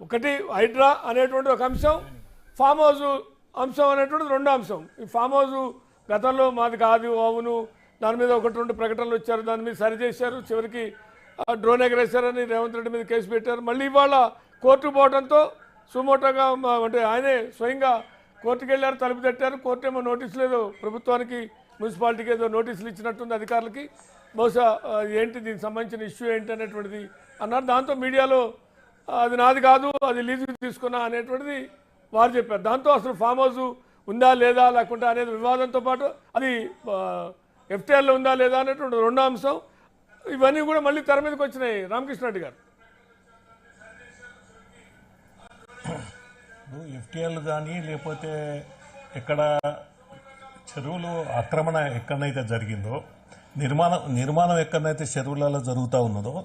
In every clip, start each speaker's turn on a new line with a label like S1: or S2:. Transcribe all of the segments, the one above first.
S1: ఒకటి హైడ్రా అనేటువంటి ఒక అంశం, ఫామ్ హౌస్ అంశం అనేటువంటిది రెండో అంశం. ఈ ఫామ్ హౌస్ గతంలో మాది కాదు అవును, దాని మీద ఒకటి రెండు ప్రకటనలు వచ్చారు, దాని మీద సరిచేశారు, చివరికి డ్రోన్ ఎగరేశారని రేవంత్ రెడ్డి మీద కేసు పెట్టారు. మళ్ళీ ఇవాళ కోర్టు పోవడంతో సుమోటోగా అంటే ఆయనే స్వయంగా కోర్టుకు వెళ్ళారు, తలుపు తట్టారు. కోర్టు ఏమో నోటీసులు ఏదో ప్రభుత్వానికి మున్సిపాలిటీకి ఏదో నోటీసులు ఇచ్చినట్టుంది అధికారులకి. బహుశా ఏంటి దీనికి సంబంధించిన ఇష్యూ ఏంటి అనేటువంటిది అన్నారు. దాంతో మీడియాలో అది నాది కాదు, అది లీజుకి తీసుకున్నా అనేటువంటిది వారు చెప్పారు. దాంతో అసలు ఫామ్ హౌస్ ఉందా లేదా లేకుంటే అనేది వివాదంతో పాటు అది ఎఫ్టీఆర్లో ఉందా లేదా అనేటువంటి రెండో అంశం. ఇవన్నీ కూడా మళ్ళీ తెర మీదకి వచ్చినాయి. రామకృష్ణ రెడ్డి గారు
S2: ఎఫ్టీఎల్ కానీ లేకపోతే ఎక్కడ చెరువులు ఆక్రమణ ఎక్కడైతే జరిగిందో, నిర్మాణం ఎక్కడైతే చెరువులలో జరుగుతూ ఉన్నదో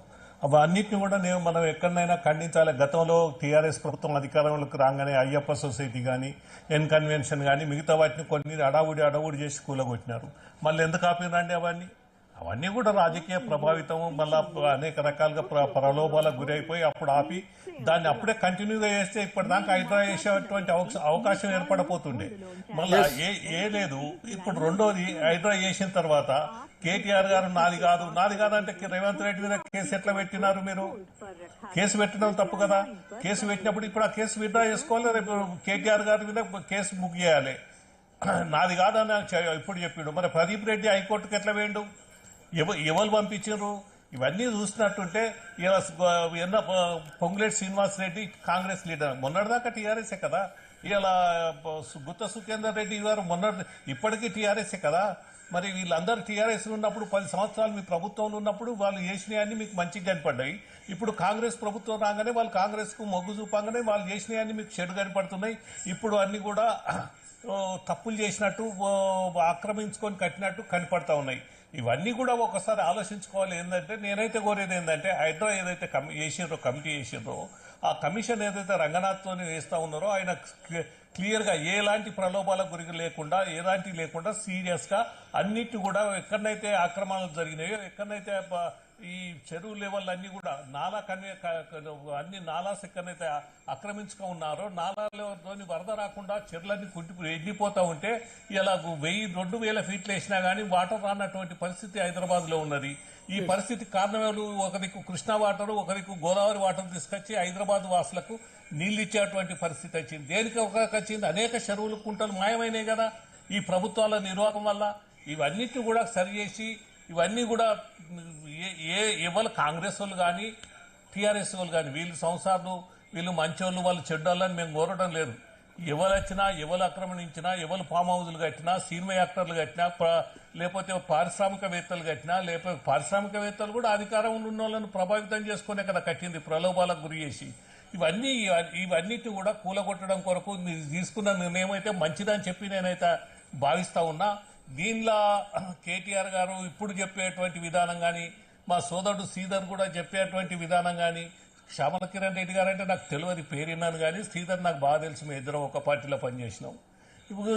S2: అవన్నిటిని కూడా మనం ఎక్కడైనా ఖండించాలి. గతంలో టీఆర్ఎస్ ప్రభుత్వం అధికారంలోకి రాగానే అయ్యప్ప సొసైటీ కానీ ఎన్ కన్వెన్షన్ కానీ మిగతా వాటిని కొన్ని అడావుడి చేసి కూలగొట్టినారు. మళ్ళీ ఎందుకు ఆపినండి అవన్నీ కూడా రాజకీయ ప్రభావితం, మళ్ళీ అనేక రకాలుగా ప్రలోభాలకు గురైపోయి అప్పుడు ఆపి దాన్ని అప్పుడే కంటిన్యూగా చేస్తే ఇప్పటిదాకా హైడ్రా చేసేటువంటి అవకాశం ఏర్పడపోతుండే. మళ్ళీ ఏ లేదు. ఇప్పుడు రెండోది హైడ్రా చేసిన తర్వాత కేటీఆర్ గారు నాది కాదు అంటే రేవంత్ రెడ్డి మీద కేసు ఎట్లా పెట్టినారు? మీరు కేసు పెట్టడం తప్పు కదా. కేసు పెట్టినప్పుడు ఇప్పుడు ఆ కేసు విత్డ్రా చేసుకోవాలి. రేపు కేటీఆర్ గారి మీద కేసు బుక్ చేయాలి. నాది కాదని ఇప్పుడు చెప్పాడు. మరి ప్రదీప్ రెడ్డి హైకోర్టుకు ఎట్లా వేయండు? ఎవరు పంపించారు? ఇవన్నీ చూసినట్టుంటే ఎన్న పొంగులేటి శ్రీనివాస్ రెడ్డి కాంగ్రెస్ లీడర్, మొన్నటిదాకా టీఆర్ఎస్ఏ కదా. ఇలా గుత్త సుఖేందర్ రెడ్డి గారు ఇప్పటికీ టీఆర్ఎస్ఏ కదా. మరి వీళ్ళందరూ టీఆర్ఎస్ ఉన్నప్పుడు 10 సంవత్సరాలు మీ ప్రభుత్వంలో ఉన్నప్పుడు వాళ్ళు చేసినవన్నీ మీకు మంచిగా కనపడ్డాయి. ఇప్పుడు కాంగ్రెస్ ప్రభుత్వం రాగానే వాళ్ళు కాంగ్రెస్ కు మొగ్గు చూపంగానే వాళ్ళు చేసినవన్నీ మీకు చెడు కనపడుతున్నాయి. ఇప్పుడు అన్ని కూడా తప్పులు చేసినట్టు, ఆక్రమించుకొని కట్టినట్టు కనపడతా ఉన్నాయి. ఇవన్నీ కూడా ఒకసారి ఆలోచించుకోవాలి. ఏంటంటే నేనైతే కోరేది ఏంటంటే హైడ్రా ఏదైతే కమిటీ చేసిండ్రో ఆ కమిషన్ ఏదైతే రంగనాథ్తో వేస్తా ఉన్నారో ఆయన క్లియర్గా ఎలాంటి ప్రలోభాలకు గురి లేకుండా సీరియస్ గా అన్నిటి కూడా ఎక్కడైతే ఆక్రమణలు జరిగినాయో, ఎక్కడైతే ఈ చెరువు లెవెల్ అన్ని కూడా అన్ని నాలాస్ ఎక్కడైతే ఆక్రమించుగా ఉన్నారో నాలాలోని వరద రాకుండా చెరువులన్నీ ఎండిపోతా ఉంటే ఇలా 1000-2000 ఫీట్లు వేసినా కానీ వాటర్ రానటువంటి పరిస్థితి హైదరాబాద్ లో ఉన్నది. ఈ పరిస్థితి కారణాలు ఒకరికి కృష్ణా వాటర్, ఒకరికి గోదావరి వాటర్ తీసుకొచ్చి హైదరాబాద్ వాసులకు నీళ్లు ఇచ్చేటువంటి పరిస్థితి వచ్చింది. దేనికి వచ్చింది? అనేక చెరువులు కుంటలు మాయమైనాయి కదా ఈ ప్రభుత్వాల నిర్వాహకం వల్ల. ఇవన్నిటిని కూడా సరిచేసి ఇవన్నీ కూడా ఎవరు కాంగ్రెస్ వాళ్ళు కానీ టీఆర్ఎస్ వాళ్ళు కానీ వీళ్ళు సంసార్లు, వీళ్ళు మంచోళ్ళు, వాళ్ళు చెడ్డోళ్ళని మేము కోరడం లేదు. ఎవరు వచ్చినా, ఎవరు ఆక్రమణించినా, ఎవరు ఫామ్ హౌజులు కట్టినా, సినిమా యాక్టర్లు కట్టినా, లేకపోతే పారిశ్రామికవేత్తలు కట్టినా, లేకపోతే పారిశ్రామికవేత్తలు కూడా అధికారంలో ఉన్న వాళ్ళని ప్రభావితం చేసుకునే కదా కట్టింది, ప్రలోభాలకు గురి చేసి. ఇవన్నిటి కూడా కూలగొట్టడం కొరకు తీసుకున్న నిర్ణయం అయితే మంచిదని చెప్పి నేనైతే భావిస్తా ఉన్నా. దీనిలో కేటీఆర్ గారు ఇప్పుడు చెప్పేటువంటి విధానం కానీ, మా సోదరుడు శ్రీధర్ కూడా చెప్పేటువంటి విధానం కానీ, శ్యామల కిరణ్ రెడ్డి గారు అంటే నాకు తెలియదు, పేరు విన్నాను కానీ శ్రీధర్ నాకు బాగా తెలుసు, మేము ఇద్దరం ఒక పార్టీలో పనిచేసినాం. ఇప్పుడు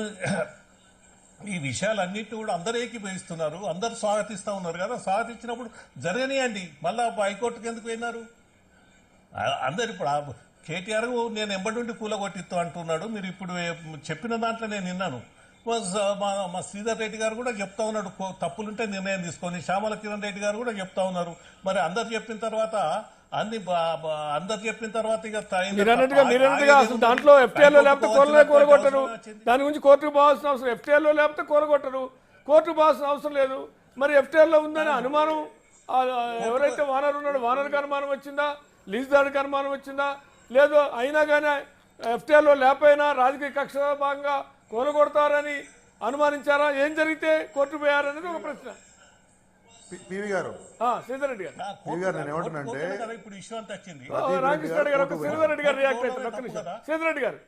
S2: ఈ విషయాలన్నింటినీ కూడా అందరూ ఏకీభవిస్తున్నారు, అందరూ స్వాగతిస్తూ ఉన్నారు కదా. స్వాగతించినప్పుడు జరగనియండి. మళ్ళా హైకోర్టుకు ఎందుకు పోయినారు అందరు? ఇప్పుడు కేటీఆర్ నేను ఎంబడి నుండి కూలగొట్టిస్తూ అంటున్నాడు. మీరు ఇప్పుడు చెప్పిన దాంట్లో నేను విన్నాను. మా శ్రీధర్ రెడ్డి గారు కూడా చెప్తా ఉన్నాడు తప్పులుంటే నిర్ణయం తీసుకొని. శ్యామల కిరణ్ రెడ్డి గారు కూడా చెప్తా ఉన్నారు. మరి అందరు చెప్పిన తర్వాత ఇక
S1: దాంట్లో ఎఫ్టీఆర్లో లేకపోతే కూలగొట్టరు. దాని గురించి కోర్టుకు పోవాల్సిన అవసరం, ఎఫ్టీఆర్లో లేకపోతే కూలగొట్టరు, కోర్టుకు పోవాల్సిన అవసరం లేదు. మరి ఎఫ్టీఆర్లో ఉందని అనుమానం ఎవరైతే వానర్ ఉన్నాడో వానర్కి అనుమానం వచ్చిందా, లీజుదారుడికి అనుమానం వచ్చిందా? లేదు అయినా కానీ ఎఫ్టీఆర్లో లేకపోయినా రాజకీయ కక్ష భాగంగా కూలగొడతారని అనుమానించారా? ఏం జరిగితే కోర్టు పోయారనేది ఒక ప్రశ్న.
S3: పివి గారు,
S1: శ్రీధర్ రెడ్డి గారు,
S3: నేను ఏమంటున్నానంటే
S2: ఇప్పుడు ఇష్యూ అంతా వచ్చింది.
S1: రామకృష్ణ రెడ్డి గారు, శ్రీధర్ రెడ్డి గారు రియాక్ట్ అవుతారు. ఒక్క నిమిషం శ్రీధర్ రెడ్డి గారు,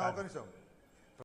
S3: ఒక నిమిషం.